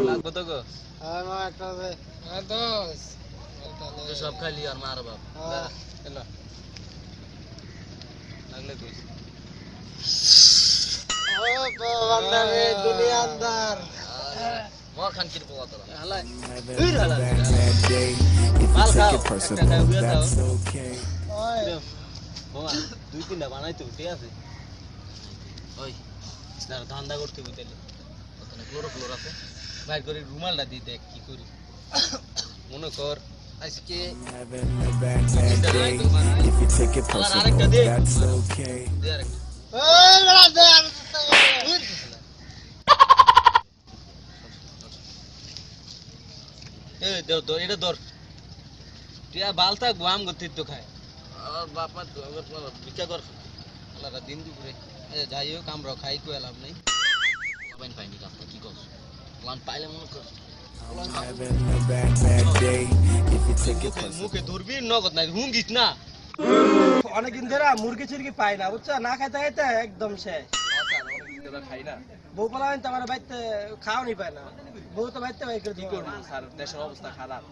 লাগবে তো গো আর মা একটা দে আর দোস তো সব খাইলি আর মার বাপ এলো লাগলে কইস ও বান্দা রে দুনিয়া अंदर মর খান কি পোয়া তোরা হালাই If you Mal take it khao, personal, ekta khao, that's okay. ওই বোমা দুই তিনটা বানাইতে ঠিক আছে ওই স্নার ধান্দা করতে বুঝলে ওখানে ক্লোরো আছে বাইর করে রুমালটা দিয়ে দেখ কি করি মনে কর আজকে Having a bad day. If you take it personal, that's okay. দে আরেকটা ওই বড় দে আর এ দেও তো এটা ধর টিয়া বালতা গুয়াম গতি তো খায় আর বাপা ভিক্ষা কর আল্লাহর দিন দুপুরে যাই হোক আমরা খাই কো লাভ নাই লাভাইন পাইনি কাপটা কি করছ প্লান পাইলে মনে কর Having a bad day. If you take it personal. মুখে ধরবি নগদ নাই হুঙ্গিস না অনেকদিন ধরে মুরগি চুরগি পাই না বুঝছো না খাইতে খাইতে একদম শেষ খাই না বউ পালাবেন তো আমার বাড়িতে খাওয়ানি পায় না বউ তো বাড়িতে বাই করে কি করব স্যার দেশের অবস্থা খারাপ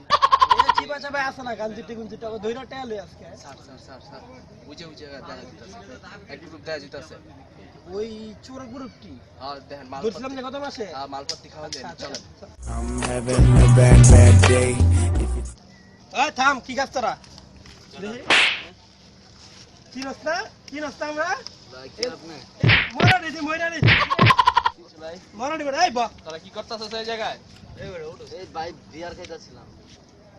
এই চিপা চাপা আছে না গান দুটি গুণ দুটো ধইরা টেল আজকে স্যার বুঝে দেখা দিতেছে এক গ্রুপ দেখা দিতেছে ওই চোর গ্রুপটি আর দেখেন মাল ধরছিলাম যে কত মাসে মালপত্তি খাওয়া যায় চলেন I'm having a bad day. If you ওই থাম কি গাছ তোরা দেখি কি রাস্তা আমরা ভাই কি আপনি মরা দিদি ভাই মরা দিবে এই বা তোরা কি করতেছস এই জায়গায় এই ভাই বিয়ার খাইতাছিলাম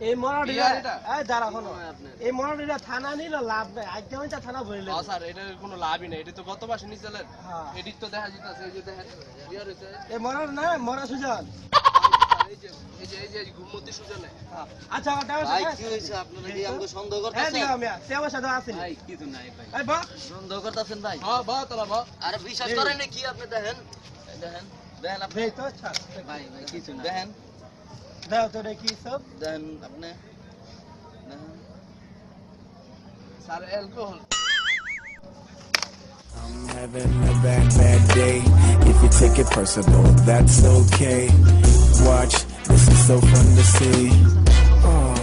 এই মরা দিলা বিহার এটা? এই দাঁড়া হলো নয় আপনার। এই মরা দিলা থানা নিল লাভ নাই আজকে আমি থানা ভরিলে স্যার এটার কোনো লাভই নাই এটা তো গত মাসে নিছিলেন হ্যাঁ এডিট তো দেখা যাইতাছে এই যে দেখেন বিয়ার হইছে এই মরা না মরা সুজন এই যে ঘুমতি সুজনে আচ্ছা ওটা ভাই কি হইছে আপনারা কি আমাকে সন্দেহ হ্যাঁ করতেছেন দিও আমি সে আমার সাথে আসেনি ভাই কিছু নাই ভাই এই বা সন্দেহ করতেছেন ভাই হ্যাঁ বা তোরা বা আরে বিশ্বাস করেন না কি আপনি দেখেন দেখেন আপনি এই তো ছাড় ভাই কিছু না দেখেন দাও তো রে কি সব দেখেন আপনি দেখেন sir alcohol I'm having a bad day. If you take it personal, that's okay. Watch, this is so fun to see. Oh,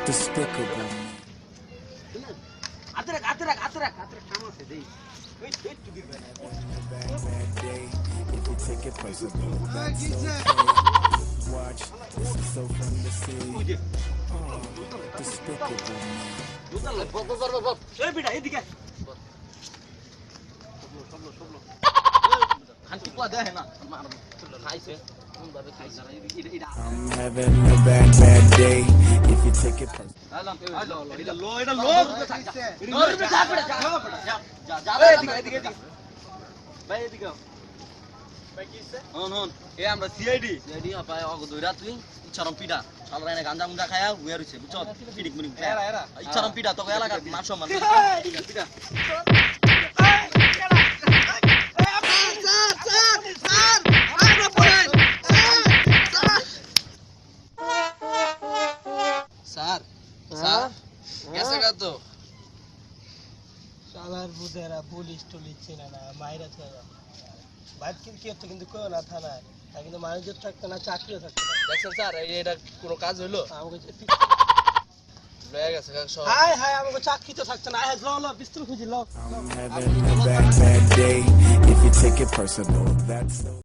despicable me. আতরাক কাম আছে দেই ওই একটু দিবে না A bad day. If you take it personal, that's okay. Watch, this is so fun to see. Oh, despicable me. এই beta এদিকে খানকি পোয়া দেখে না খাইছে কোন ভাবে খাইছে I'm having a bad day. If you take it personal. এটা লো এদিকে ভাই এদিকে ভাই কি হইছে হন এ আমরা সিআইডি ভাই অগ দইরা তুই ইচ্ছারম পিডা শালা এনে গাঞ্জা মুঞ্জা খায়া হুয়া রইছে বুঝছ পিডিক মুনি এরা ইচ্ছারম পিডা তোকে এলাকার মান সম্মান পিডা স্যার গেছে গা তো শালার বুদেরা পুলিশ টুলিশ চিনে না মাইরা ছেড়ে বাইক কি হচ্ছে কিন্তু কেউ না থানায় তা কিন্তু মানুষের থাকতো না চাকরিও থাকতো না দেখছেন স্যার এটা কোনো কাজ হইলো আমাকে লয়ে গেছে সব হাই আমাকে চাকরি তো থাকতো না ল পিস্তল খুঁজি ল I'm having a bad day. If you take it personal, that's okay.